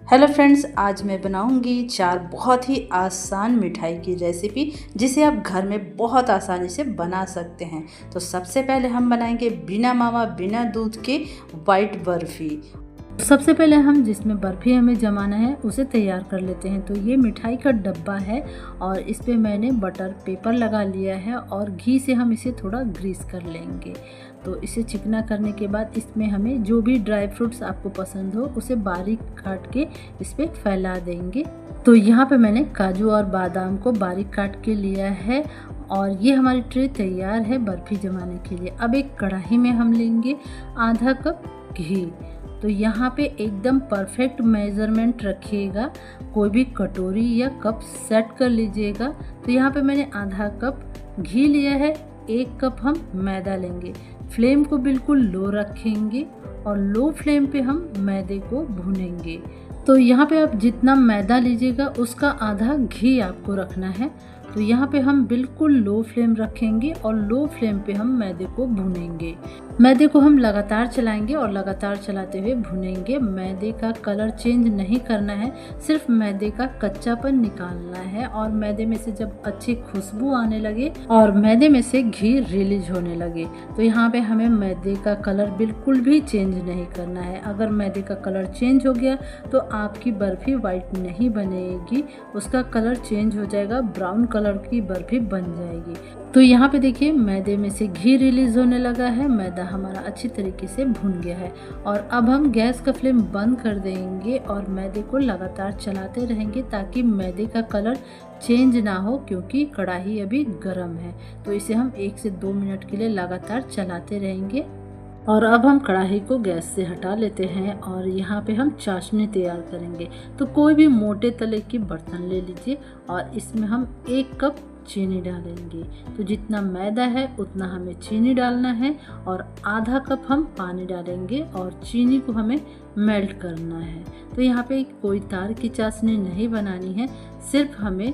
Hello friends, आज मैं बनाऊंगी 4 बहुत ही आसान मिठाई की रेसिपी जिसे आप घर में बहुत आसानी से बना सकते हैं। तो सबसे पहले हम बनाएंगे बिना मावा बिना दूध के वाइट बर्फ़ी। सबसे पहले हम जिसमें बर्फ़ी हमें जमाना है उसे तैयार कर लेते हैं। तो ये मिठाई का डब्बा है और इस पे मैंने बटर पेपर लगा लिया है और घी से हम इसे थोड़ा ग्रीस कर लेंगे। तो इसे चिकना करने के बाद इसमें हमें जो भी ड्राई फ्रूट्स आपको पसंद हो उसे बारीक काट के इस पर फैला देंगे। तो यहाँ पे मैंने काजू और बादाम को बारीक काट के लिया है और ये हमारी ट्रे तैयार है बर्फ़ी जमाने के लिए। अब एक कढ़ाई में हम लेंगे आधा कप घी। तो यहाँ पे एकदम परफेक्ट मेज़रमेंट रखिएगा, कोई भी कटोरी या कप सेट कर लीजिएगा। तो यहाँ पे मैंने आधा कप घी लिया है, 1 कप हम मैदा लेंगे। फ्लेम को बिल्कुल लो रखेंगे और लो फ्लेम पे हम मैदे को भूनेंगे। तो यहाँ पे आप जितना मैदा लीजिएगा उसका आधा घी आपको रखना है। तो यहाँ पे हम बिल्कुल लो फ्लेम रखेंगे और लो फ्लेम पे हम मैदे को भूनेंगे। मैदे को हम लगातार चलाएंगे और लगातार चलाते हुए भूनेंगे। मैदे का कलर चेंज नहीं करना है, सिर्फ मैदे का कच्चापन निकालना है। और मैदे में से जब अच्छी खुशबू आने लगे और मैदे में से घी रिलीज होने लगे तो यहाँ पे हमें मैदे का कलर बिल्कुल भी चेंज नहीं करना है। अगर मैदे का कलर चेंज हो गया तो आपकी बर्फ़ी वाइट नहीं बनेगी, उसका कलर चेंज हो जाएगा, ब्राउन कलर की बर्फ़ी बन जाएगी। तो यहाँ पे देखिए मैदे में से घी रिलीज होने लगा है, मैदा हमारा अच्छी तरीके से भुन गया है। और अब हम गैस का फ्लेम बंद कर देंगे और मैदे को लगातार चलाते रहेंगे ताकि मैदे का कलर चेंज ना हो, क्योंकि कढ़ाई अभी गर्म है। तो इसे हम 1 से 2 मिनट के लिए लगातार चलाते रहेंगे। और अब हम कढ़ाई को गैस से हटा लेते हैं और यहाँ पे हम चाशनी तैयार करेंगे। तो कोई भी मोटे तले की बर्तन ले लीजिए और इसमें हम 1 कप चीनी डालेंगे। तो जितना मैदा है उतना हमें चीनी डालना है और आधा कप हम पानी डालेंगे और चीनी को हमें मेल्ट करना है। तो यहाँ पे कोई तार की चाशनी नहीं बनानी है, सिर्फ हमें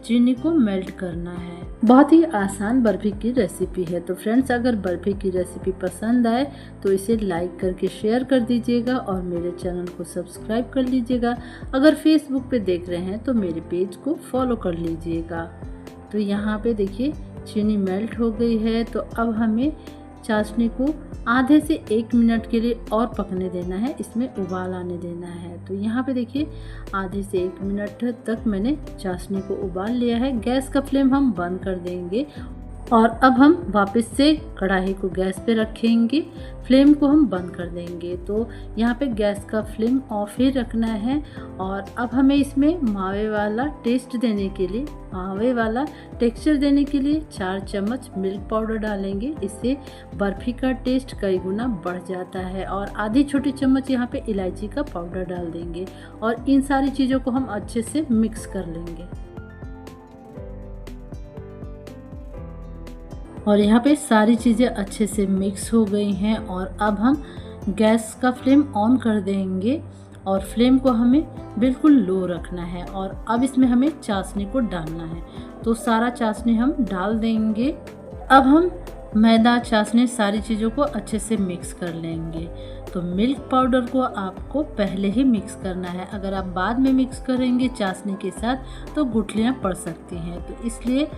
चीनी को मेल्ट करना है। बहुत ही आसान बर्फ़ी की रेसिपी है। तो फ्रेंड्स, अगर बर्फ़ी की रेसिपी पसंद आए तो इसे लाइक करके शेयर कर दीजिएगा और मेरे चैनल को सब्सक्राइब कर लीजिएगा। अगर फेसबुक पे देख रहे हैं तो मेरे पेज को फॉलो कर लीजिएगा। तो यहाँ पे देखिए चीनी मेल्ट हो गई है। तो अब हमें चाशनी को आधे से 1 मिनट के लिए और पकने देना है, इसमें उबाल आने देना है। तो यहाँ पे देखिए आधे से 1 मिनट तक मैंने चाशनी को उबाल लिया है। गैस का फ्लेम हम बंद कर देंगे और अब हम वापस से कढ़ाई को गैस पे रखेंगे, फ्लेम को हम बंद कर देंगे। तो यहाँ पे गैस का फ्लेम ऑफ ही रखना है। और अब हमें इसमें मावे वाला टेस्ट देने के लिए, मावे वाला टेक्सचर देने के लिए 4 चम्मच मिल्क पाउडर डालेंगे। इससे बर्फ़ी का टेस्ट कई गुना बढ़ जाता है। और आधी छोटी चम्मच यहाँ पे इलायची का पाउडर डाल देंगे और इन सारी चीज़ों को हम अच्छे से मिक्स कर लेंगे। और यहाँ पे सारी चीज़ें अच्छे से मिक्स हो गई हैं और अब हम गैस का फ्लेम ऑन कर देंगे और फ्लेम को हमें बिल्कुल लो रखना है। और अब इसमें हमें चाशनी को डालना है। तो सारा चाशनी हम डाल देंगे। अब हम मैदा, चाशनी, सारी चीज़ों को अच्छे से मिक्स कर लेंगे। तो मिल्क पाउडर को आपको पहले ही मिक्स करना है, अगर आप बाद में मिक्स करेंगे चाशनी के साथ तो गुठलियाँ पड़ सकती हैं। तो इसलिए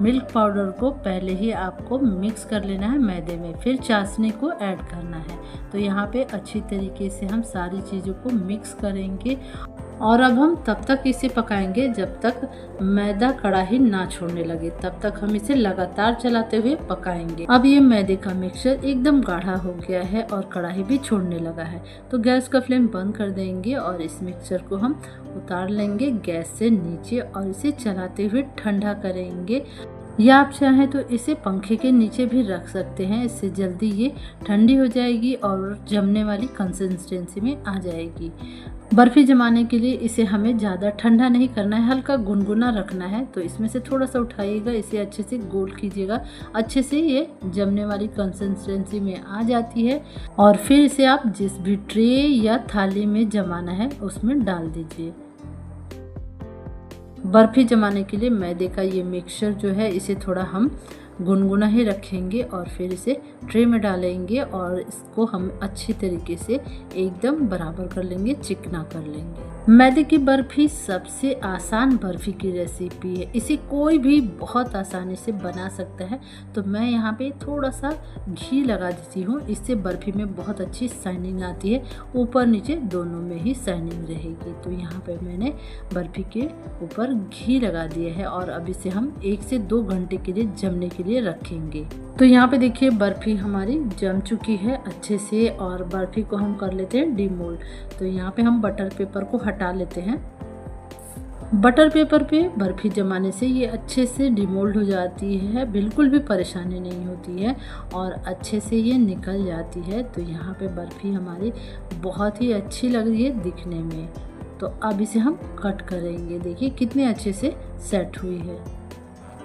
मिल्क पाउडर को पहले ही आपको मिक्स कर लेना है मैदे में, फिर चाशनी को ऐड करना है। तो यहाँ पे अच्छी तरीके से हम सारी चीज़ों को मिक्स करेंगे और अब हम तब तक इसे पकाएंगे जब तक मैदा कढ़ाई ना छोड़ने लगे, तब तक हम इसे लगातार चलाते हुए पकाएंगे। अब ये मैदे का मिक्सचर एकदम गाढ़ा हो गया है और कढ़ाई भी छोड़ने लगा है। तो गैस का फ्लेम बंद कर देंगे और इस मिक्सचर को हम उतार लेंगे गैस से नीचे और इसे चलाते हुए ठंडा करेंगे। या आप चाहें तो इसे पंखे के नीचे भी रख सकते हैं, इससे जल्दी ये ठंडी हो जाएगी और जमने वाली कंसिस्टेंसी में आ जाएगी। बर्फ़ी जमाने के लिए इसे हमें ज़्यादा ठंडा नहीं करना है, हल्का गुनगुना रखना है। तो इसमें से थोड़ा सा उठाइएगा, इसे अच्छे से गोल कीजिएगा, अच्छे से ये जमने वाली कंसिस्टेंसी में आ जाती है। और फिर इसे आप जिस भी ट्रे या थाली में जमाना है उसमें डाल दीजिए। बर्फ़ी जमाने के लिए मैदे का ये मिक्सचर जो है इसे थोड़ा हम गुनगुना ही रखेंगे और फिर इसे ट्रे में डालेंगे और इसको हम अच्छी तरीके से एकदम बराबर कर लेंगे, चिकना कर लेंगे। मैदे की बर्फ़ी सबसे आसान बर्फ़ी की रेसिपी है। इसे कोई भी बहुत आसानी से बना सकता है। तो मैं यहाँ पे थोड़ा सा घी लगा देती हूँ, इससे बर्फ़ी में बहुत अच्छी शाइनिंग आती है, ऊपर नीचे दोनों में ही शाइनिंग रहेगी। तो यहाँ पे मैंने बर्फ़ी के ऊपर घी लगा दिया है और अब इसे हम 1 से 2 घंटे के लिए जमने के लिए रखेंगे। तो यहाँ पे देखिए बर्फ़ी हमारी जम चुकी है अच्छे से और बर्फ़ी को हम कर लेते हैं डीमोल्ड। तो यहाँ पे हम बटर पेपर को हटा लेते हैं। बटर पेपर पे बर्फ़ी जमाने से ये अच्छे से डीमोल्ड हो जाती है, बिल्कुल भी परेशानी नहीं होती है और अच्छे से ये निकल जाती है। तो यहाँ पे बर्फ़ी हमारी बहुत ही अच्छी लग रही है दिखने में। तो अब इसे हम कट करेंगे, देखिए कितने अच्छे से सेट हुई है।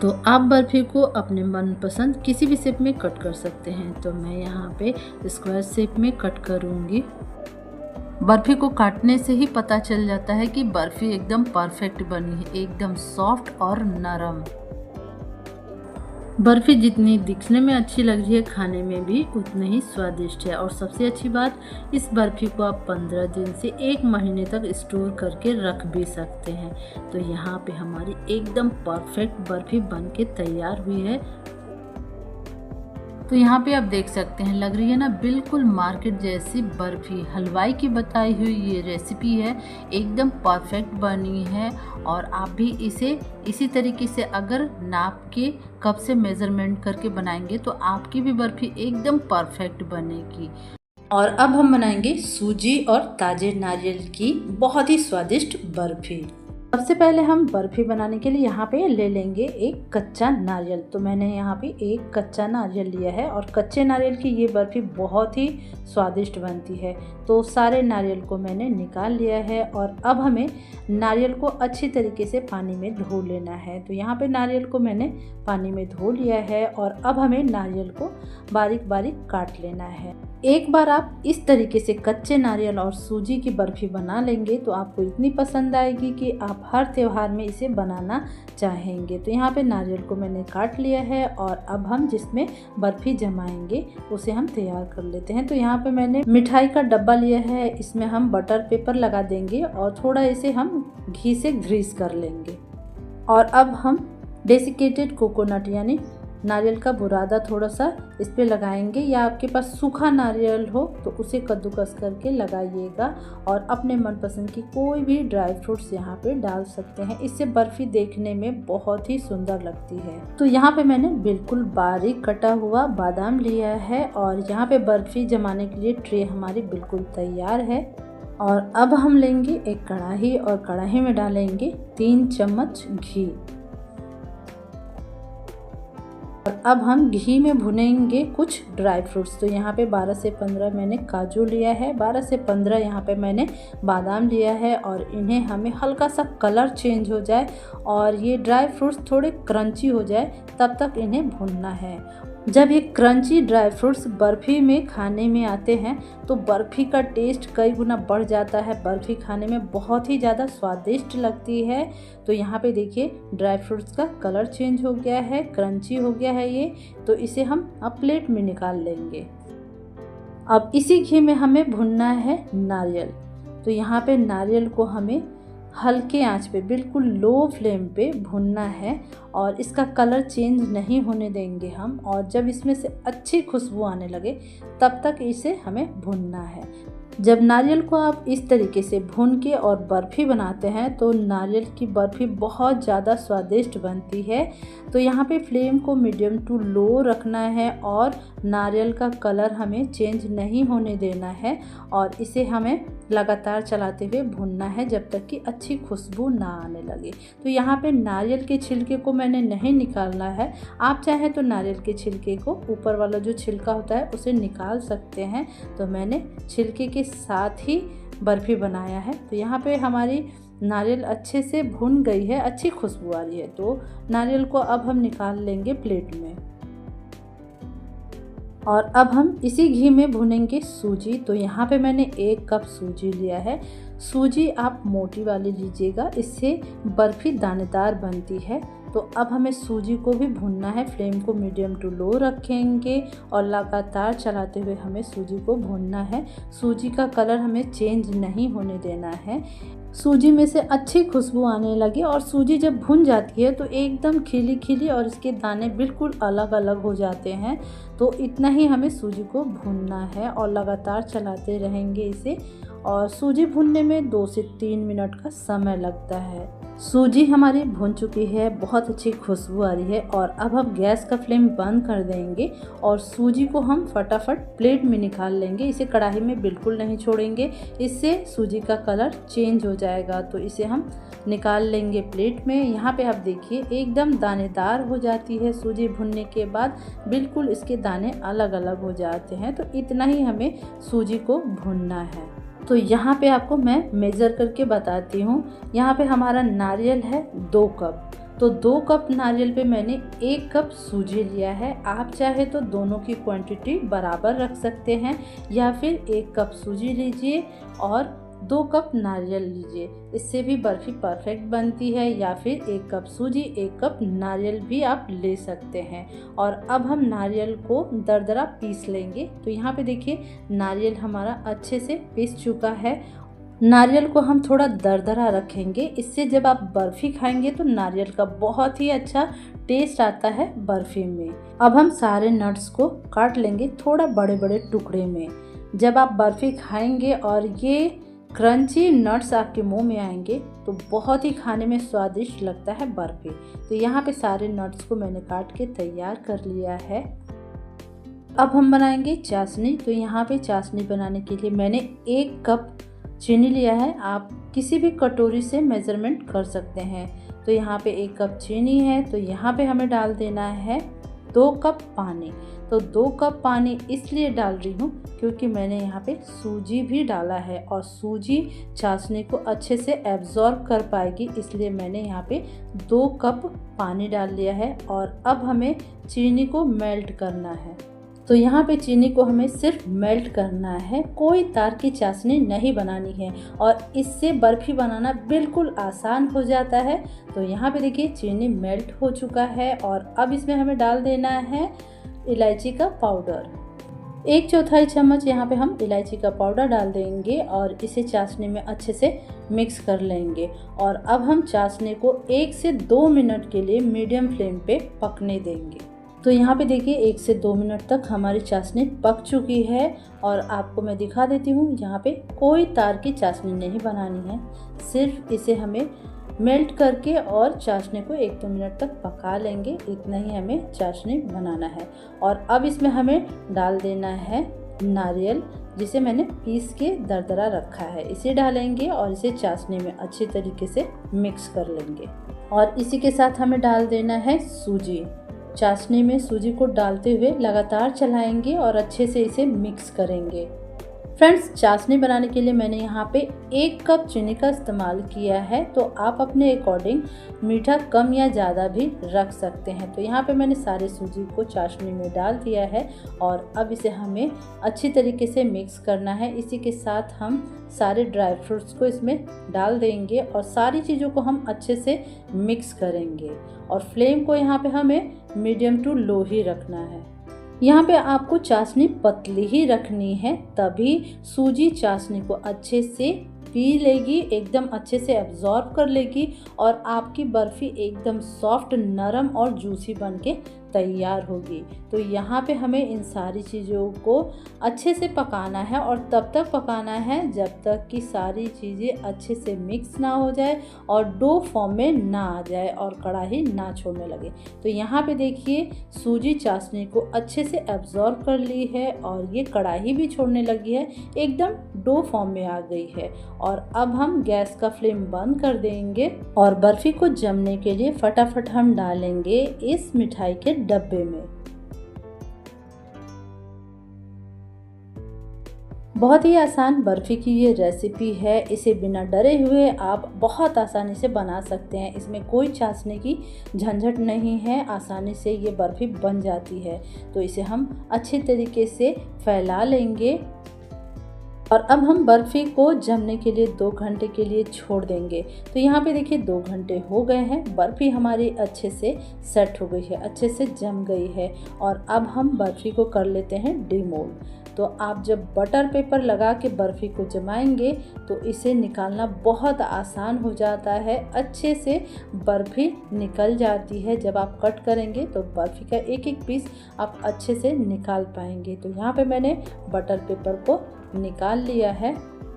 तो आप बर्फ़ी को अपने मनपसंद किसी भी शेप में कट कर सकते हैं। तो मैं यहाँ पे स्क्वायर शेप में कट करूँगी। बर्फ़ी को काटने से ही पता चल जाता है कि बर्फ़ी एकदम परफेक्ट बनी है, एकदम सॉफ्ट और नरम। बर्फ़ी जितनी दिखने में अच्छी लग रही है, खाने में भी उतनी ही स्वादिष्ट है। और सबसे अच्छी बात, इस बर्फ़ी को आप 15 दिन से 1 महीने तक स्टोर करके रख भी सकते हैं। तो यहाँ पे हमारी एकदम परफेक्ट बर्फ़ी बन के तैयार हुई है। तो यहाँ पे आप देख सकते हैं, लग रही है ना बिल्कुल मार्केट जैसी बर्फ़ी। हलवाई की बताई हुई ये रेसिपी है, एकदम परफेक्ट बनी है। और आप भी इसे इसी तरीके से अगर नाप के कप से मेज़रमेंट करके बनाएंगे तो आपकी भी बर्फ़ी एकदम परफेक्ट बनेगी। और अब हम बनाएंगे सूजी और ताजे नारियल की बहुत ही स्वादिष्ट बर्फ़ी। सबसे पहले हम बर्फ़ी बनाने के लिए यहाँ पे ले लेंगे एक कच्चा नारियल। तो मैंने यहाँ पे एक कच्चा नारियल लिया है और कच्चे नारियल की ये बर्फ़ी बहुत ही स्वादिष्ट बनती है। तो सारे नारियल को मैंने निकाल लिया है और अब हमें नारियल को अच्छी तरीके से पानी में धो लेना है। तो यहाँ पे नारियल को मैंने पानी में धो लिया है और अब हमें नारियल को बारीक बारीक काट लेना है। एक बार आप इस तरीके से कच्चे नारियल और सूजी की बर्फ़ी बना लेंगे तो आपको इतनी पसंद आएगी कि आप हर त्यौहार में इसे बनाना चाहेंगे। तो यहाँ पे नारियल को मैंने काट लिया है और अब हम जिसमें बर्फ़ी जमाएंगे उसे हम तैयार कर लेते हैं। तो यहाँ पे मैंने मिठाई का डब्बा लिया है, इसमें हम बटर पेपर लगा देंगे और थोड़ा इसे हम घी से ग्रीस कर लेंगे। और अब हम डेसिकेटेड कोकोनट यानी नारियल का बुरादा थोड़ा सा इस पे लगाएंगे, या आपके पास सूखा नारियल हो तो उसे कद्दूकस करके लगाइएगा। और अपने मनपसंद की कोई भी ड्राई फ्रूट्स यहाँ पे डाल सकते हैं, इससे बर्फ़ी देखने में बहुत ही सुंदर लगती है। तो यहाँ पे मैंने बिल्कुल बारीक कटा हुआ बादाम लिया है और यहाँ पे बर्फ़ी जमाने के लिए ट्रे हमारी बिल्कुल तैयार है। और अब हम लेंगे एक कढ़ाई और कढ़ाई में डालेंगे 3 चम्मच घी। और अब हम घी में भुनेंगे कुछ ड्राई फ्रूट्स। तो यहाँ पे 12 से 15 मैंने काजू लिया है, 12 से 15 यहाँ पे मैंने बादाम लिया है और इन्हें हमें हल्का सा कलर चेंज हो जाए और ये ड्राई फ्रूट्स थोड़े क्रंची हो जाए तब तक इन्हें भुनना है। जब ये क्रंची ड्राई फ्रूट्स बर्फ़ी में खाने में आते हैं तो बर्फ़ी का टेस्ट कई गुना बढ़ जाता है, बर्फ़ी खाने में बहुत ही ज़्यादा स्वादिष्ट लगती है। तो यहाँ पे देखिए ड्राई फ्रूट्स का कलर चेंज हो गया है, क्रंची हो गया है ये। तो इसे हम अब प्लेट में निकाल लेंगे। अब इसी घी में हमें भुनना है नारियल। तो यहाँ पे नारियल को हमें हल्के आंच पे बिल्कुल लो फ्लेम पे भुनना है और इसका कलर चेंज नहीं होने देंगे हम। और जब इसमें से अच्छी खुशबू आने लगे तब तक इसे हमें भुनना है। जब नारियल को आप इस तरीके से भून के और बर्फ़ी बनाते हैं तो नारियल की बर्फ़ी बहुत ज़्यादा स्वादिष्ट बनती है। तो यहाँ पे फ्लेम को मीडियम टू लो रखना है और नारियल का कलर हमें चेंज नहीं होने देना है और इसे हमें लगातार चलाते हुए भूनना है जब तक कि अच्छी खुशबू ना आने लगे। तो यहाँ पे नारियल के छिलके को मैंने नहीं निकालना है, आप चाहें तो नारियल के छिलके को ऊपर वाला जो छिलका होता है उसे निकाल सकते हैं। तो मैंने छिलके के साथ ही बर्फ़ी बनाया है। तो यहाँ पे हमारी नारियल अच्छे से भुन गई है, अच्छी खुशबू आ रही है। तो नारियल को अब हम निकाल लेंगे प्लेट में और अब हम इसी घी में भुनेंगे सूजी। तो यहाँ पे मैंने 1 कप सूजी लिया है। सूजी आप मोटी वाली लीजिएगा, इससे बर्फ़ी दानेदार बनती है। तो अब हमें सूजी को भी भुनना है, फ्लेम को मीडियम टू लो रखेंगे और लगातार चलाते हुए हमें सूजी को भुनना है। सूजी का कलर हमें चेंज नहीं होने देना है। सूजी में से अच्छी खुशबू आने लगी और सूजी जब भुन जाती है तो एकदम खिली खिली और इसके दाने बिल्कुल अलग अलग हो जाते हैं। तो इतना ही हमें सूजी को भूनना है और लगातार चलाते रहेंगे इसे। और सूजी भुनने में 2 से 3 मिनट का समय लगता है। सूजी हमारी भुन चुकी है, बहुत अच्छी खुशबू आ रही है और अब हम गैस का फ्लेम बंद कर देंगे और सूजी को हम फटाफट प्लेट में निकाल लेंगे। इसे कढ़ाई में बिल्कुल नहीं छोड़ेंगे, इससे सूजी का कलर चेंज हो जाएगा। तो इसे हम निकाल लेंगे प्लेट में। यहाँ पे आप देखिए एकदम दानेदार हो जाती है सूजी भुनने के बाद, बिल्कुल इसके दाने अलग अलग हो जाते हैं। तो इतना ही हमें सूजी को भुनना है। तो यहाँ पे आपको मैं मेज़र करके बताती हूँ। यहाँ पे हमारा नारियल है 2 कप, तो 2 कप नारियल पे मैंने 1 कप सूजी लिया है। आप चाहे तो दोनों की क्वांटिटी बराबर रख सकते हैं या फिर 1 कप सूजी लीजिए और 2 कप नारियल लीजिए, इससे भी बर्फ़ी परफेक्ट बनती है। या फिर 1 कप सूजी 1 कप नारियल भी आप ले सकते हैं। और अब हम नारियल को दरदरा पीस लेंगे। तो यहाँ पे देखिए नारियल हमारा अच्छे से पीस चुका है। नारियल को हम थोड़ा दरदरा रखेंगे, इससे जब आप बर्फ़ी खाएंगे तो नारियल का बहुत ही अच्छा टेस्ट आता है बर्फ़ी में। अब हम सारे नट्स को काट लेंगे थोड़ा बड़े बड़े टुकड़े में। जब आप बर्फ़ी खाएंगे और ये क्रंची नट्स आपके मुंह में आएंगे तो बहुत ही खाने में स्वादिष्ट लगता है बर्फ़ी। तो यहाँ पे सारे नट्स को मैंने काट के तैयार कर लिया है। अब हम बनाएंगे चाशनी। तो यहाँ पे चाशनी बनाने के लिए मैंने 1 कप चीनी लिया है। आप किसी भी कटोरी से मेज़रमेंट कर सकते हैं। तो यहाँ पे 1 कप चीनी है। तो यहाँ पे हमें डाल देना है 2 कप पानी। तो 2 कप पानी इसलिए डाल रही हूँ क्योंकि मैंने यहाँ पे सूजी भी डाला है और सूजी चाशनी को अच्छे से एब्जॉर्ब कर पाएगी, इसलिए मैंने यहाँ पे 2 कप पानी डाल लिया है। और अब हमें चीनी को मेल्ट करना है। तो यहाँ पे चीनी को हमें सिर्फ मेल्ट करना है, कोई तार की चाशनी नहीं बनानी है और इससे बर्फ़ी बनाना बिल्कुल आसान हो जाता है। तो यहाँ पे देखिए चीनी मेल्ट हो चुका है और अब इसमें हमें डाल देना है इलायची का पाउडर। 1/4 चम्मच यहाँ पे हम इलायची का पाउडर डाल देंगे और इसे चाशनी में अच्छे से मिक्स कर लेंगे। और अब हम चाशनी को 1 से 2 मिनट के लिए मीडियम फ्लेम पे पकने देंगे। तो यहाँ पे देखिए 1 से 2 मिनट तक हमारी चाशनी पक चुकी है और आपको मैं दिखा देती हूँ। यहाँ पे कोई तार की चाशनी नहीं बनानी है, सिर्फ इसे हमें मेल्ट करके और चाशनी को 1-2 मिनट तक पका लेंगे। इतना ही हमें चाशनी बनाना है। और अब इसमें हमें डाल देना है नारियल, जिसे मैंने पीस के दरदरा रखा है। इसे डालेंगे और इसे चाशनी में अच्छी तरीके से मिक्स कर लेंगे। और इसी के साथ हमें डाल देना है सूजी। चाशनी में सूजी को डालते हुए लगातार चलाएंगे और अच्छे से इसे मिक्स करेंगे। फ्रेंड्स, चाशनी बनाने के लिए मैंने यहाँ पे 1 कप चीनी का इस्तेमाल किया है। तो आप अपने अकॉर्डिंग मीठा कम या ज़्यादा भी रख सकते हैं। तो यहाँ पे मैंने सारे सूजी को चाशनी में डाल दिया है और अब इसे हमें अच्छी तरीके से मिक्स करना है। इसी के साथ हम सारे ड्राई फ्रूट्स को इसमें डाल देंगे और सारी चीज़ों को हम अच्छे से मिक्स करेंगे। और फ्लेम को यहाँ पे हमें मीडियम टू लो ही रखना है। यहाँ पे आपको चाशनी पतली ही रखनी है, तभी सूजी चाशनी को अच्छे से पी लेगी, एकदम अच्छे से एब्जॉर्ब कर लेगी और आपकी बर्फ़ी एकदम सॉफ्ट, नरम और जूसी बन के तैयार होगी। तो यहाँ पे हमें इन सारी चीज़ों को अच्छे से पकाना है और तब तक पकाना है जब तक कि सारी चीज़ें अच्छे से मिक्स ना हो जाए और डो फॉर्म में ना आ जाए और कढ़ाई ना छोड़ने लगे। तो यहाँ पे देखिए सूजी चाशनी को अच्छे से एब्जॉर्ब कर ली है और ये कढ़ाई भी छोड़ने लगी है, एकदम डो फॉर्म में आ गई है। और अब हम गैस का फ्लेम बंद कर देंगे और बर्फ़ी को जमने के लिए फटाफट हम डालेंगे इस मिठाई के डब्बे में। बहुत ही आसान बर्फ़ी की ये रेसिपी है। इसे बिना डरे हुए आप बहुत आसानी से बना सकते हैं। इसमें कोई चाशनी की झंझट नहीं है, आसानी से ये बर्फ़ी बन जाती है। तो इसे हम अच्छे तरीके से फैला लेंगे और अब हम बर्फ़ी को जमने के लिए 2 घंटे के लिए छोड़ देंगे। तो यहाँ पे देखिए 2 घंटे हो गए हैं, बर्फ़ी हमारी अच्छे से सेट हो गई है, अच्छे से जम गई है। और अब हम बर्फ़ी को कर लेते हैं डिमोल्ड। तो आप जब बटर पेपर लगा के बर्फ़ी को जमाएंगे तो इसे निकालना बहुत आसान हो जाता है। अच्छे से बर्फ़ी निकल जाती है। जब आप कट करेंगे तो बर्फ़ी का एक एक पीस आप अच्छे से निकाल पाएंगे। तो यहाँ पे मैंने बटर पेपर को निकाल लिया है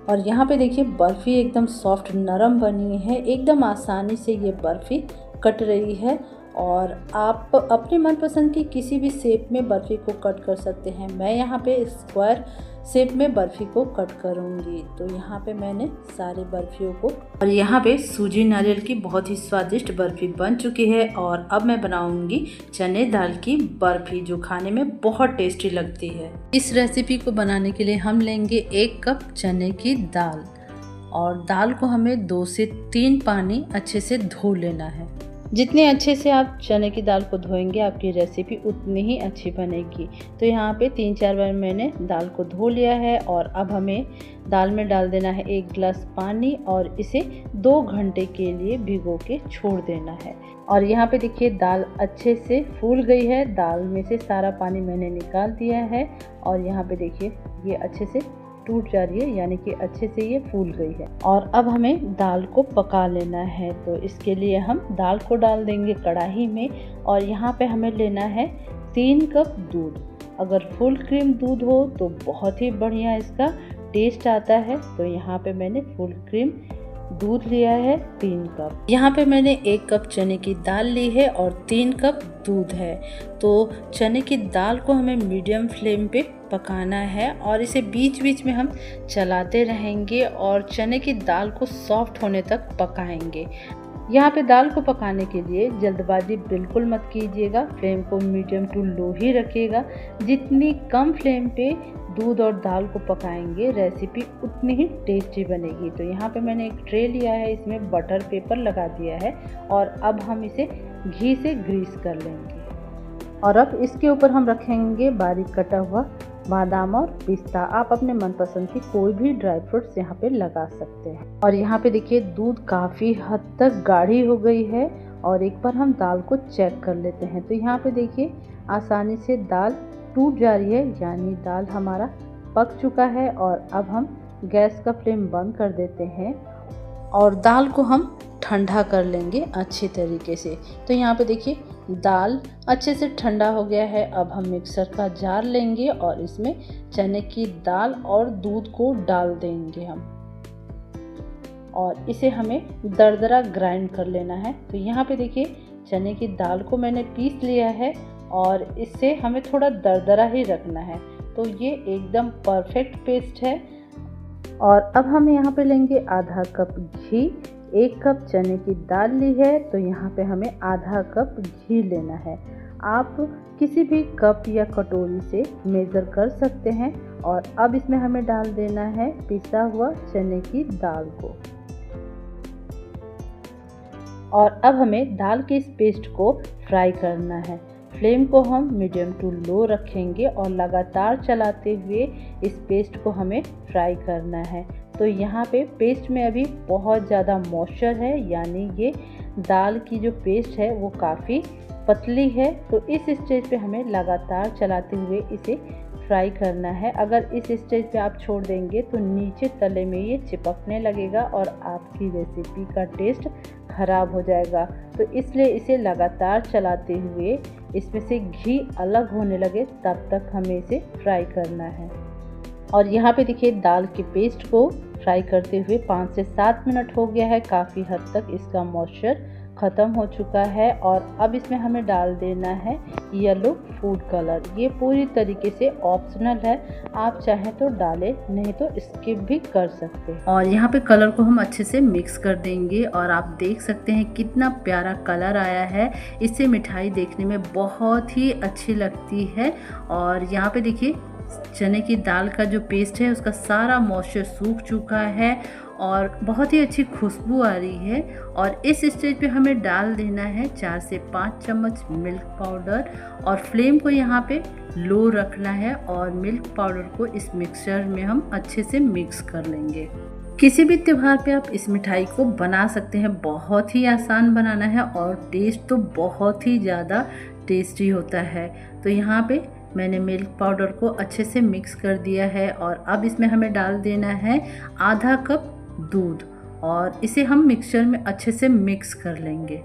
और यहाँ पे देखिए बर्फ़ी एकदम सॉफ्ट नरम बनी है। एकदम आसानी से ये बर्फ़ी कट रही है और आप अपने मनपसंद की किसी भी शेप में बर्फ़ी को कट कर सकते हैं। मैं यहाँ पे स्क्वायर शेप में बर्फ़ी को कट करूँगी। तो यहाँ पे मैंने सारे बर्फ़ियों को, और यहाँ पे सूजी नारियल की बहुत ही स्वादिष्ट बर्फ़ी बन चुकी है। और अब मैं बनाऊँगी चने दाल की बर्फ़ी जो खाने में बहुत टेस्टी लगती है। इस रेसिपी को बनाने के लिए हम लेंगे 1 कप चने की दाल और दाल को हमें 2 से 3 पानी अच्छे से धो लेना है। जितने अच्छे से आप चने की दाल को धोएंगे आपकी रेसिपी उतनी ही अच्छी बनेगी। तो यहाँ पे 3-4 बार मैंने दाल को धो लिया है और अब हमें दाल में डाल देना है 1 गिलास पानी और इसे 2 घंटे के लिए भिगो के छोड़ देना है। और यहाँ पे देखिए दाल अच्छे से फूल गई है। दाल में से सारा पानी मैंने निकाल दिया है और यहाँ पे देखिए ये अच्छे से टूट जा रही है, यानी कि अच्छे से ये फूल गई है। और अब हमें दाल को पका लेना है। तो इसके लिए हम दाल को डाल देंगे कढ़ाई में और यहाँ पे हमें लेना है 3 कप दूध। अगर फुल क्रीम दूध हो तो बहुत ही बढ़िया इसका टेस्ट आता है। तो यहाँ पे मैंने फुल क्रीम दूध लिया है 3 कप। यहाँ पे मैंने 1 कप चने की दाल ली है और 3 कप दूध है। तो चने की दाल को हमें मीडियम फ्लेम पे पकाना है और इसे बीच बीच में हम चलाते रहेंगे और चने की दाल को सॉफ्ट होने तक पकाएंगे। यहाँ पे दाल को पकाने के लिए जल्दबाजी बिल्कुल मत कीजिएगा। फ्लेम को मीडियम टू लो ही रखिएगा। जितनी कम फ्लेम पे दूध और दाल को पकाएंगे रेसिपी उतनी ही टेस्टी बनेगी। तो यहाँ पे मैंने एक ट्रे लिया है, इसमें बटर पेपर लगा दिया है और अब हम इसे घी से ग्रीस कर लेंगे। और अब इसके ऊपर हम रखेंगे बारीक कटा हुआ बादाम और पिस्ता। आप अपने मनपसंद की कोई भी ड्राई फ्रूट्स यहाँ पे लगा सकते हैं। और यहाँ पे देखिए दूध काफ़ी हद तक गाढ़ी हो गई है और एक बार हम दाल को चेक कर लेते हैं। तो यहाँ पे देखिए आसानी से दाल टूट जा रही है, यानी दाल हमारा पक चुका है। और अब हम गैस का फ्लेम बंद कर देते हैं और दाल को हम ठंडा कर लेंगे अच्छी तरीके से। तो यहाँ पे देखिए दाल अच्छे से ठंडा हो गया है। अब हम मिक्सर का जार लेंगे और इसमें चने की दाल और दूध को डाल देंगे हम और इसे हमें दरदरा ग्राइंड कर लेना है। तो यहाँ पे देखिए चने की दाल को मैंने पीस लिया है और इससे हमें थोड़ा दरदरा ही रखना है। तो ये एकदम परफेक्ट पेस्ट है। और अब हम यहाँ पे लेंगे आधा कप घी। 1 कप चने की दाल ली है तो यहाँ पे हमें आधा कप घी लेना है। आप किसी भी कप या कटोरी से मेज़र कर सकते हैं। और अब इसमें हमें डाल देना है पिसा हुआ चने की दाल को। और अब हमें दाल के इस पेस्ट को फ्राई करना है। फ्लेम को हम मीडियम टू लो रखेंगे और लगातार चलाते हुए इस पेस्ट को हमें फ्राई करना है। तो यहाँ पे पेस्ट में अभी बहुत ज़्यादा मॉइस्चर है, यानी ये दाल की जो पेस्ट है वो काफ़ी पतली है। तो इस स्टेज पे हमें लगातार चलाते हुए इसे फ्राई करना है। अगर इस स्टेज पे आप छोड़ देंगे तो नीचे तले में ये चिपकने लगेगा और आपकी रेसिपी का टेस्ट ख़राब हो जाएगा। तो इसलिए इसे लगातार चलाते हुए इसमें से घी अलग होने लगे तब तक हमें इसे फ्राई करना है। और यहाँ पे देखिए दाल के पेस्ट को फ्राई करते हुए 5 से 7 मिनट हो गया है। काफ़ी हद तक इसका मॉइस्चर ख़त्म हो चुका है। और अब इसमें हमें डाल देना है येलो फूड कलर। ये पूरी तरीके से ऑप्शनल है, आप चाहें तो डालें, नहीं तो स्किप भी कर सकते हैं। और यहाँ पे कलर को हम अच्छे से मिक्स कर देंगे और आप देख सकते हैं कितना प्यारा कलर आया है। इससे मिठाई देखने में बहुत ही अच्छी लगती है। और यहाँ पे देखिए चने की दाल का जो पेस्ट है उसका सारा मॉइस्चर सूख चुका है और बहुत ही अच्छी खुशबू आ रही है। और इस स्टेज पे हमें डाल देना है 4 से 5 चम्मच मिल्क पाउडर और फ्लेम को यहाँ पे लो रखना है और मिल्क पाउडर को इस मिक्सचर में हम अच्छे से मिक्स कर लेंगे। किसी भी त्योहार पे आप इस मिठाई को बना सकते हैं। बहुत ही आसान बनाना है और टेस्ट तो बहुत ही ज़्यादा टेस्टी होता है। तो यहाँ पे मैंने मिल्क पाउडर को अच्छे से मिक्स कर दिया है और अब इसमें हमें डाल देना है आधा कप दूध और इसे हम मिक्सचर में अच्छे से मिक्स कर लेंगे।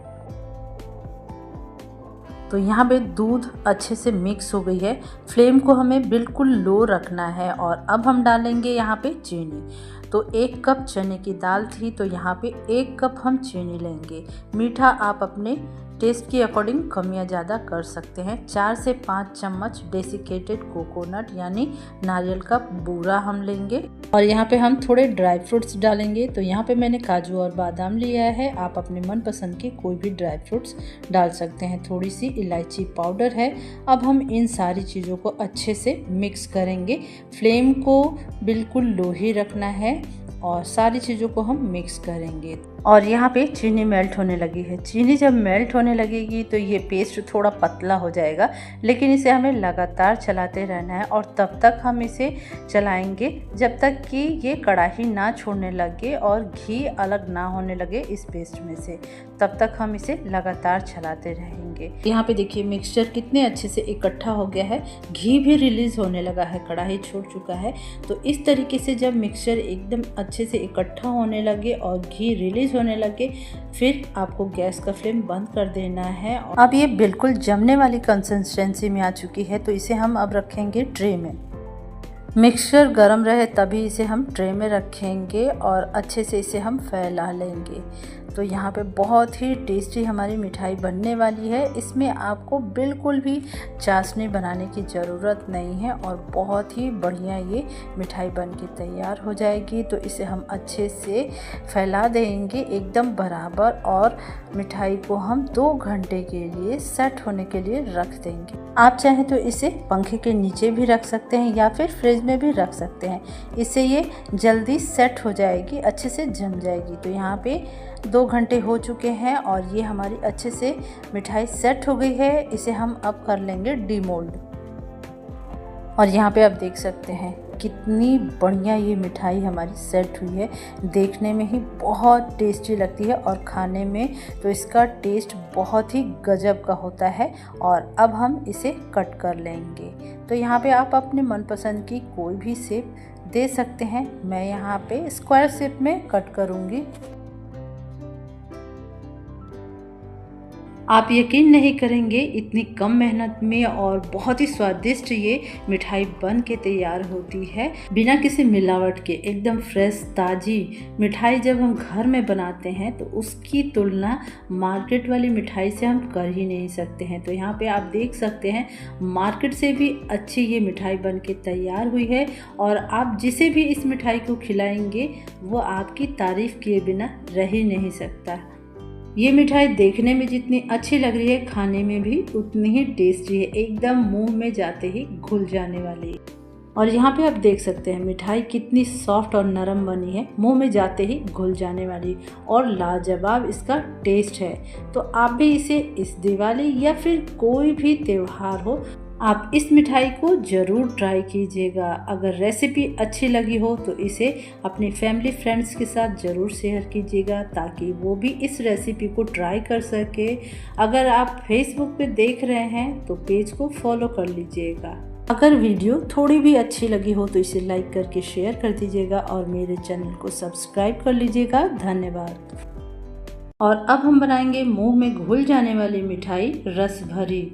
तो यहाँ पे दूध अच्छे से मिक्स हो गई है। फ्लेम को हमें बिल्कुल लो रखना है और अब हम डालेंगे यहाँ पे चीनी। तो 1 कप चने की दाल थी तो यहाँ पे 1 कप हम चीनी लेंगे। मीठा आप अपने टेस्ट के अकॉर्डिंग कम या ज़्यादा कर सकते हैं। 4 से 5 चम्मच डेसिकेटेड कोकोनट यानी नारियल का बूरा हम लेंगे और यहाँ पे हम थोड़े ड्राई फ्रूट्स डालेंगे। तो यहाँ पे मैंने काजू और बादाम लिया है, आप अपने मनपसंद के कोई भी ड्राई फ्रूट्स डाल सकते हैं। थोड़ी सी इलायची पाउडर है। अब हम इन सारी चीज़ों को अच्छे से मिक्स करेंगे। फ्लेम को बिल्कुल लो ही रखना है और सारी चीज़ों को हम मिक्स करेंगे। और यहाँ पे चीनी मेल्ट होने लगी है। चीनी जब मेल्ट होने लगेगी तो ये पेस्ट थोड़ा पतला हो जाएगा, लेकिन इसे हमें लगातार चलाते रहना है और तब तक हम इसे चलाएंगे जब तक कि ये कढ़ाई ना छोड़ने लगे और घी अलग ना होने लगे इस पेस्ट में से। तब तक हम इसे लगातार चलाते रहेंगे। यहाँ पे देखिए मिक्सचर कितने अच्छे से इकट्ठा हो गया है, घी भी रिलीज होने लगा है, कढ़ाई छोड़ चुका है। तो इस तरीके से जब मिक्सचर एकदम अच्छे से इकट्ठा होने लगे और घी रिलीज होने लगे, फिर आपको गैस का फ्लेम बंद कर देना है। अब ये बिल्कुल जमने वाली कंसिस्टेंसी में आ चुकी है तो इसे हम अब रखेंगे ट्रे में। मिक्सचर गर्म रहे तभी इसे हम ट्रे में रखेंगे और अच्छे से इसे हम फैला लेंगे। तो यहाँ पे बहुत ही टेस्टी हमारी मिठाई बनने वाली है। इसमें आपको बिल्कुल भी चाशनी बनाने की ज़रूरत नहीं है और बहुत ही बढ़िया ये मिठाई बन के तैयार हो जाएगी। तो इसे हम अच्छे से फैला देंगे एकदम बराबर और मिठाई को हम 2 घंटे के लिए सेट होने के लिए रख देंगे। आप चाहें तो इसे पंखे के नीचे भी रख सकते हैं या फिर फ्रिज में भी रख सकते हैं। इससे ये जल्दी सेट हो जाएगी, अच्छे से जम जाएगी। तो यहाँ पे 2 घंटे हो चुके हैं और ये हमारी अच्छे से मिठाई सेट हो गई है। इसे हम अब कर लेंगे डीमोल्ड। और यहाँ पे आप देख सकते हैं कितनी बढ़िया ये मिठाई हमारी सेट हुई है। देखने में ही बहुत टेस्टी लगती है और खाने में तो इसका टेस्ट बहुत ही गजब का होता है। और अब हम इसे कट कर लेंगे। तो यहाँ पे आप अपने मनपसंद की कोई भी शेप दे सकते हैं। मैं यहाँ पे स्क्वायर शेप में कट करूँगी। आप यकीन नहीं करेंगे इतनी कम मेहनत में और बहुत ही स्वादिष्ट ये मिठाई बन के तैयार होती है, बिना किसी मिलावट के। एकदम फ्रेश ताज़ी मिठाई जब हम घर में बनाते हैं तो उसकी तुलना मार्केट वाली मिठाई से हम कर ही नहीं सकते हैं। तो यहाँ पे आप देख सकते हैं मार्केट से भी अच्छी ये मिठाई बन के तैयार हुई है और आप जिसे भी इस मिठाई को खिलाएंगे वो आपकी तारीफ़ किए बिना रह ही नहीं सकता। ये मिठाई देखने में जितनी अच्छी लग रही है, खाने में भी उतनी ही टेस्टी है। एकदम मुंह में जाते ही घुल जाने वाली। और यहाँ पे आप देख सकते हैं मिठाई कितनी सॉफ्ट और नरम बनी है, मुंह में जाते ही घुल जाने वाली और लाजवाब इसका टेस्ट है। तो आप भी इसे इस दिवाली या फिर कोई भी त्यौहार हो, आप इस मिठाई को ज़रूर ट्राई कीजिएगा। अगर रेसिपी अच्छी लगी हो तो इसे अपनी फैमिली फ्रेंड्स के साथ ज़रूर शेयर कीजिएगा ताकि वो भी इस रेसिपी को ट्राई कर सके। अगर आप फेसबुक पे देख रहे हैं तो पेज को फॉलो कर लीजिएगा। अगर वीडियो थोड़ी भी अच्छी लगी हो तो इसे लाइक करके शेयर कर दीजिएगा और मेरे चैनल को सब्सक्राइब कर लीजिएगा। धन्यवाद। और अब हम बनाएंगे मुंह में घुल जाने वाली मिठाई रस भरी।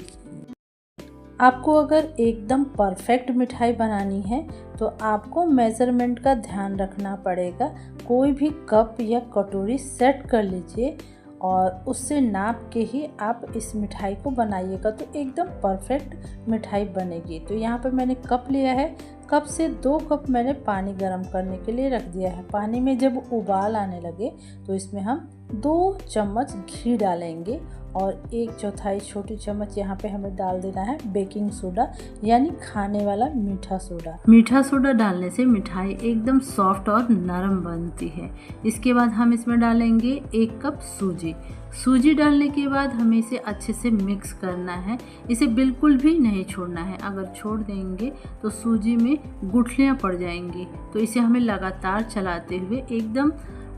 आपको अगर एकदम परफेक्ट मिठाई बनानी है तो आपको मेज़रमेंट का ध्यान रखना पड़ेगा। कोई भी कप या कटोरी सेट कर लीजिए और उससे नाप के ही आप इस मिठाई को बनाइएगा तो एकदम परफेक्ट मिठाई बनेगी। तो यहाँ पर मैंने कप लिया है, कप से 2 कप मैंने पानी गर्म करने के लिए रख दिया है। पानी में जब उबाल आने लगे तो इसमें हम 2 चम्मच घी डालेंगे और 1/4 छोटी चम्मच यहाँ पे हमें डाल देना है बेकिंग सोडा यानी खाने वाला मीठा सोडा। मीठा सोडा डालने से मिठाई एकदम सॉफ्ट और नरम बनती है। इसके बाद हम इसमें डालेंगे 1 कप सूजी। सूजी डालने के बाद हमें इसे अच्छे से मिक्स करना है, इसे बिल्कुल भी नहीं छोड़ना है। अगर छोड़ देंगे तो सूजी में गुठलियाँ पड़ जाएंगी। तो इसे हमें लगातार चलाते हुए एकदम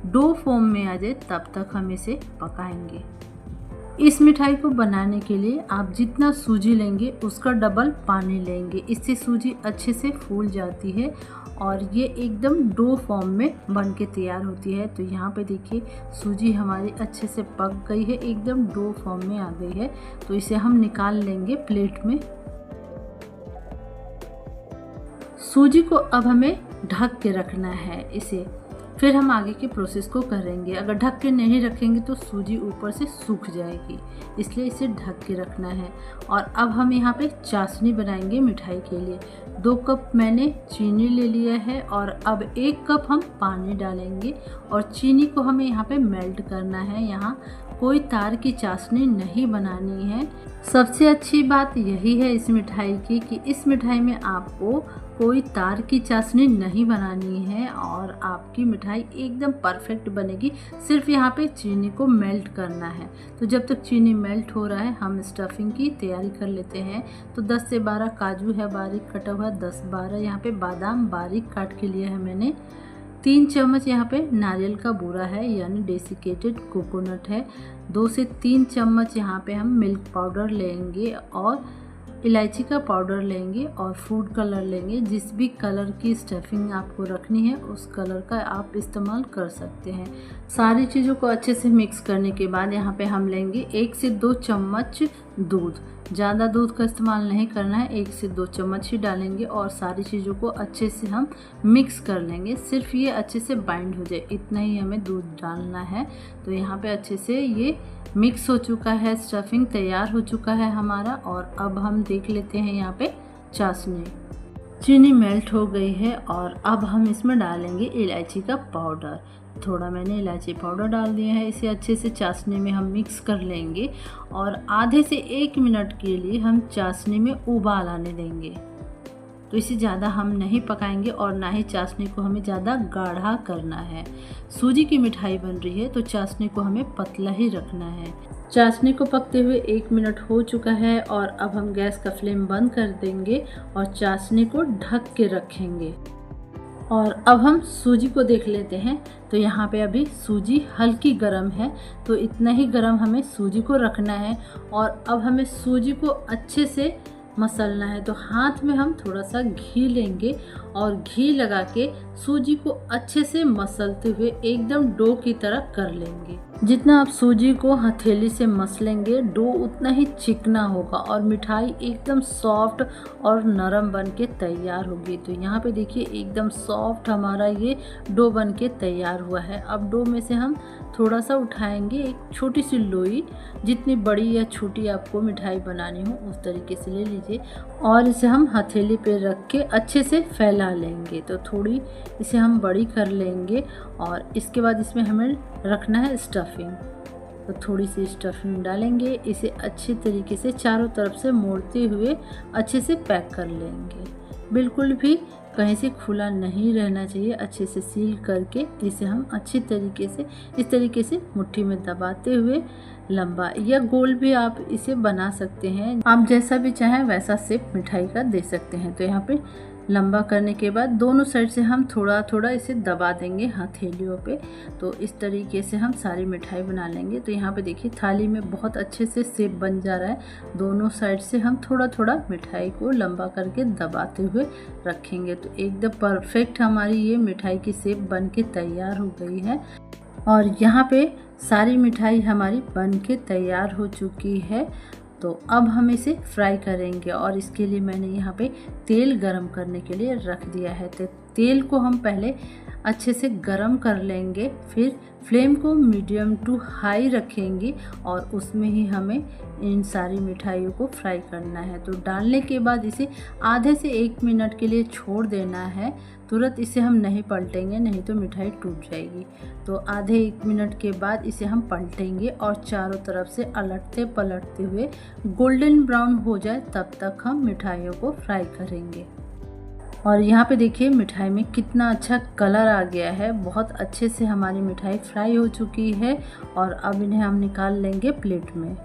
डो फॉर्म में आ जाए तब तक हम इसे पकाएंगे। इस मिठाई को बनाने के लिए आप जितना सूजी लेंगे उसका डबल पानी लेंगे। इससे सूजी अच्छे से फूल जाती है और ये एकदम डो फॉर्म में बन के तैयार होती है। तो यहाँ पे देखिए सूजी हमारी अच्छे से पक गई है, एकदम डो फॉर्म में आ गई है। तो इसे हम निकाल लेंगे प्लेट में। सूजी को अब हमें ढक के रखना है इसे, फिर हम आगे के प्रोसेस को करेंगे। अगर ढक के नहीं रखेंगे तो सूजी ऊपर से सूख जाएगी, इसलिए इसे ढक के रखना है। और अब हम यहाँ पे चाशनी बनाएंगे मिठाई के लिए। 2 कप मैंने चीनी ले लिया है और अब 1 कप हम पानी डालेंगे और चीनी को हमें यहाँ पे मेल्ट करना है। यहाँ कोई तार की चाशनी नहीं बनानी है। सबसे अच्छी बात यही है इस मिठाई की कि इस मिठाई में आपको कोई तार की चाशनी नहीं बनानी है और आपकी मिठाई एकदम परफेक्ट बनेगी। सिर्फ यहाँ पे चीनी को मेल्ट करना है। तो जब तक चीनी मेल्ट हो रहा है हम स्टफिंग की तैयारी कर लेते हैं। तो 10 से 12 काजू है बारीक कटा हुआ, 10-12 यहाँ पे बादाम बारीक काट के लिया है मैंने। 3 चम्मच यहाँ पे नारियल का बूरा है यानी डेसिकेटेड कोकोनट है। 2 से 3 चम्मच यहाँ पे हम मिल्क पाउडर लेंगे और इलायची का पाउडर लेंगे और फूड कलर लेंगे। जिस भी कलर की स्टफिंग आपको रखनी है उस कलर का आप इस्तेमाल कर सकते हैं। सारी चीज़ों को अच्छे से मिक्स करने के बाद यहाँ पे हम लेंगे 1 से 2 चम्मच दूध। ज़्यादा दूध का इस्तेमाल नहीं करना है, 1 से 2 चम्मच ही डालेंगे और सारी चीज़ों को अच्छे से हम मिक्स कर लेंगे। सिर्फ ये अच्छे से बाइंड हो जाए इतना ही हमें दूध डालना है। तो यहाँ पे अच्छे से ये मिक्स हो चुका है, स्टफिंग तैयार हो चुका है हमारा। और अब हम देख लेते हैं यहाँ पे चाशनी। चीनी मेल्ट हो गई है और अब हम इसमें डालेंगे इलायची का पाउडर। थोड़ा मैंने इलायची पाउडर डाल दिया है। इसे अच्छे से चाशनी में हम मिक्स कर लेंगे और आधे से 1 मिनट के लिए हम चाशनी में उबाल आने देंगे। तो इसे ज़्यादा हम नहीं पकाएंगे और ना ही चाशनी को हमें ज़्यादा गाढ़ा करना है। सूजी की मिठाई बन रही है तो चाशनी को हमें पतला ही रखना है। चाशनी को पकते हुए 1 मिनट हो चुका है और अब हम गैस का फ्लेम बंद कर देंगे और चाशनी को ढक के रखेंगे। और अब हम सूजी को देख लेते हैं। तो यहाँ पे अभी सूजी हल्की गर्म है, तो इतना ही गर्म हमें सूजी को रखना है। और अब हमें सूजी को अच्छे से मसलना है। तो हाथ में हम थोड़ा सा घी लेंगे और घी लगा के सूजी को अच्छे से मसलते हुए एकदम डो की तरह कर लेंगे। जितना आप सूजी को हथेली से मसलेंगे डो उतना ही चिकना होगा और मिठाई एकदम सॉफ्ट और नरम बन के तैयार होगी। तो यहाँ पे देखिए एकदम सॉफ्ट हमारा ये डो बन के तैयार हुआ है। अब डो में से हम थोड़ा सा उठाएंगे, एक छोटी सी लोई, जितनी बड़ी या छोटी आपको मिठाई बनानी हो उस तरीके से ले लीजिए और इसे हम हथेली पे रख के अच्छे से फैला लेंगे। तो थोड़ी इसे हम बड़ी कर लेंगे और इसके बाद इसमें हमें रखना है स्टफिंग। तो थोड़ी सी स्टफिंग डालेंगे, इसे अच्छे तरीके से चारों तरफ से मोड़ते हुए अच्छे से पैक कर लेंगे। बिल्कुल भी कहीं से खुला नहीं रहना चाहिए। अच्छे से सील करके इसे हम अच्छी तरीके से इस तरीके से मुट्ठी में दबाते हुए लंबा या गोल भी आप इसे बना सकते हैं। आप जैसा भी चाहें वैसा शेप मिठाई का दे सकते हैं। तो यहाँ पे लंबा करने के बाद दोनों साइड से हम थोड़ा थोड़ा इसे दबा देंगे हथेलियों पे। तो इस तरीके से हम सारी मिठाई बना लेंगे। तो यहाँ पे देखिए थाली में बहुत अच्छे से शेप बन जा रहा है। दोनों साइड से हम थोड़ा थोड़ा मिठाई को लंबा करके दबाते हुए रखेंगे। तो एकदम परफेक्ट हमारी ये मिठाई की शेप बन के तैयार हो गई है। और यहाँ पे सारी मिठाई हमारी बन के तैयार हो चुकी है। तो अब हम इसे फ्राई करेंगे और इसके लिए मैंने यहाँ पे तेल गरम करने के लिए रख दिया है। तो तेल को हम पहले अच्छे से गरम कर लेंगे, फिर फ्लेम को मीडियम टू हाई रखेंगे और उसमें ही हमें इन सारी मिठाइयों को फ्राई करना है। तो डालने के बाद इसे आधे से 1 मिनट के लिए छोड़ देना है। तुरंत इसे हम नहीं पलटेंगे, नहीं तो मिठाई टूट जाएगी। तो आधे 1 मिनट के बाद इसे हम पलटेंगे और चारों तरफ से अलटते पलटते हुए गोल्डन ब्राउन हो जाए तब तक हम मिठाइयों को फ्राई करेंगे। और यहाँ पे देखिए मिठाई में कितना अच्छा कलर आ गया है। बहुत अच्छे से हमारी मिठाई फ्राई हो चुकी है और अब इन्हें हम निकाल लेंगे प्लेट में।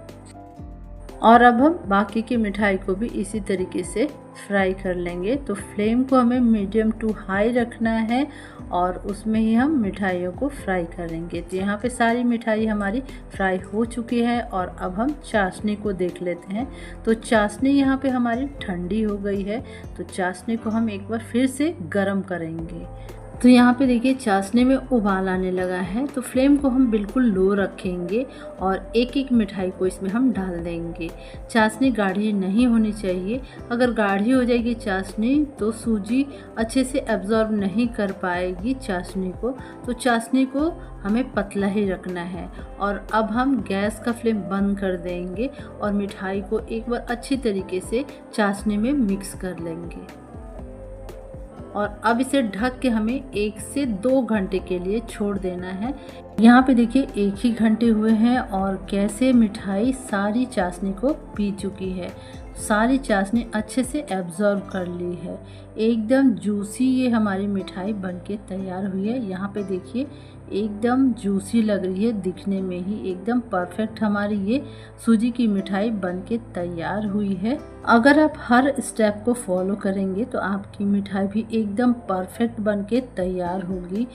और अब हम बाकी की मिठाई को भी इसी तरीके से फ्राई कर लेंगे। तो फ्लेम को हमें मीडियम टू हाई रखना है और उसमें ही हम मिठाइयों को फ्राई करेंगे। तो यहाँ पे सारी मिठाई हमारी फ्राई हो चुकी है और अब हम चाशनी को देख लेते हैं। तो चाशनी यहाँ पे हमारी ठंडी हो गई है, तो चाशनी को हम एक बार फिर से गर्म करेंगे। तो यहाँ पे देखिए चाशनी में उबाल आने लगा है, तो फ्लेम को हम बिल्कुल लो रखेंगे और एक एक मिठाई को इसमें हम डाल देंगे। चाशनी गाढ़ी नहीं होनी चाहिए, अगर गाढ़ी हो जाएगी चाशनी तो सूजी अच्छे से एब्जॉर्ब नहीं कर पाएगी चाशनी को। तो चाशनी को हमें पतला ही रखना है और अब हम गैस का फ्लेम बंद कर देंगे और मिठाई को एक बार अच्छी तरीके से चाशनी में मिक्स कर लेंगे। और अब इसे ढक के हमें 1 से 2 घंटे के लिए छोड़ देना है। यहाँ पे देखिए 1 ही घंटे हुए हैं और कैसे मिठाई सारी चाशनी को पी चुकी है। सारी चाशनी अच्छे से एब्जॉर्ब कर ली है, एकदम जूसी ये हमारी मिठाई बनके तैयार हुई है। यहाँ पे देखिए एकदम जूसी लग रही है, दिखने में ही एकदम परफेक्ट हमारी ये सूजी की मिठाई बनके तैयार हुई है। अगर आप हर स्टेप को फॉलो करेंगे तो आपकी मिठाई भी एकदम परफेक्ट बनके तैयार होगी।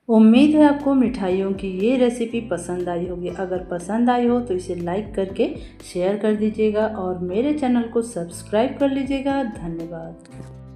उम्मीद है आपको मिठाइयों की ये रेसिपी पसंद आई होगी। अगर पसंद आई हो तो इसे लाइक करके शेयर कर दीजिएगा और मेरे चैनल को सब्सक्राइब कर लीजिएगा। धन्यवाद।